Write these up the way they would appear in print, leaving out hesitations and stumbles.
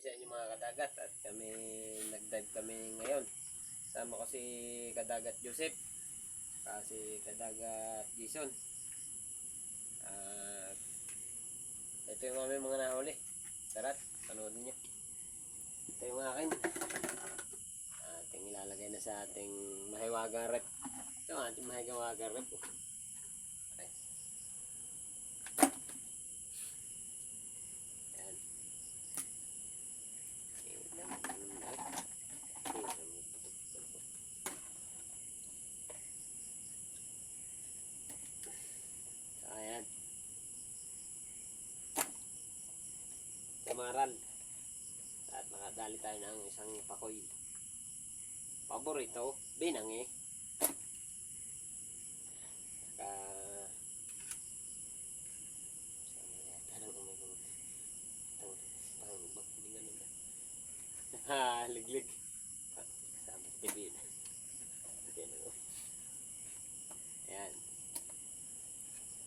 gabi sa inyo mga kadagat at kami nag-dive kami ngayon. Sama ko si Kadagat Joseph, si Kadagat Jason. At ito yung aming mga nahuli. Tara't, panoodin nyo. Ito yung akin. Ating ilalagay na sa ating mahiwagang rep. Ito ang ating mahiwagang rep. Okay. Ayan. Kamaral. At nakadali tayo ng isang pakoy. Paborito, binang eh. Liglig. Sabat tibin. Ayan.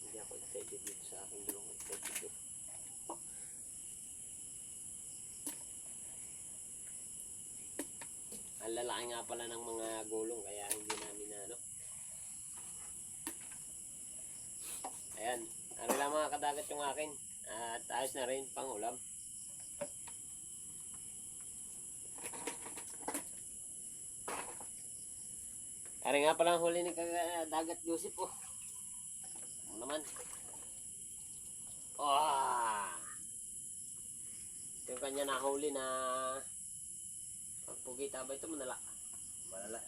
Hindi ako excited dito sa aking dulong excited. Ang lalaki nga pala ng mga gulong kaya hindi namin na ano. Ayan. Ano lang mga kadagat yung akin. At ayos na rin pang ulam. Ari nga pala ang huli ni Kadagat Joseph oh. Ano naman? Oh! Ito yung kanya nahuli na pagpugita ba ito manala? Malala.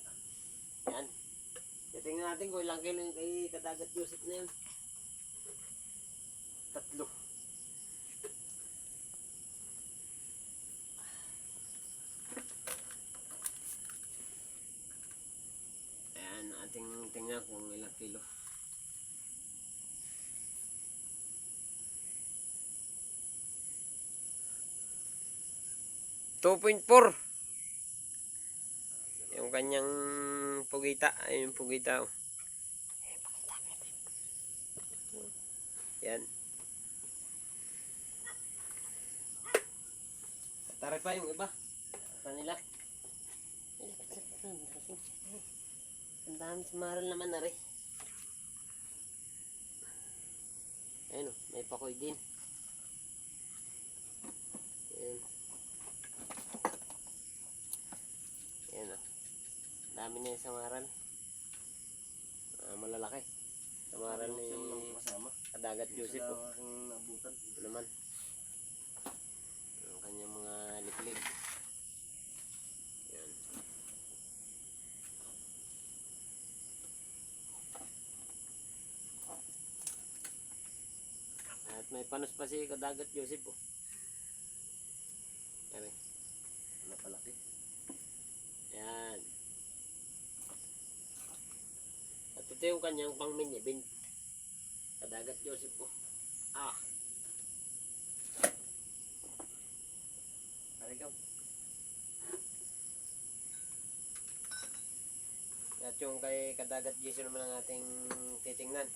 Yan. Tingnan natin kung ilang kilo yung kay Kadagat Joseph na yun. 3. Tingnan kung ilang kilo. $2.4 yung kanyang pugita. Ayun yung pugita oh. Yan. Tari pa yung iba kanila. Ang dami sumaral naman na rin. Ayun o, may pakoy din. Ayun. Ayun o. Dami na yung samaral. Malalaki. Samaral ni Kadagat Joseph o. Ito naman. Ang kanyang mga liklig. At may panos pa si Kadagat Joseph oh. Yan eh. Napalaki. Yan. At ito yung kanyang pang minyabin. Kadagat Joseph oh. Parigaw. At yung kay Kadagat Jason naman ang ating titingnan.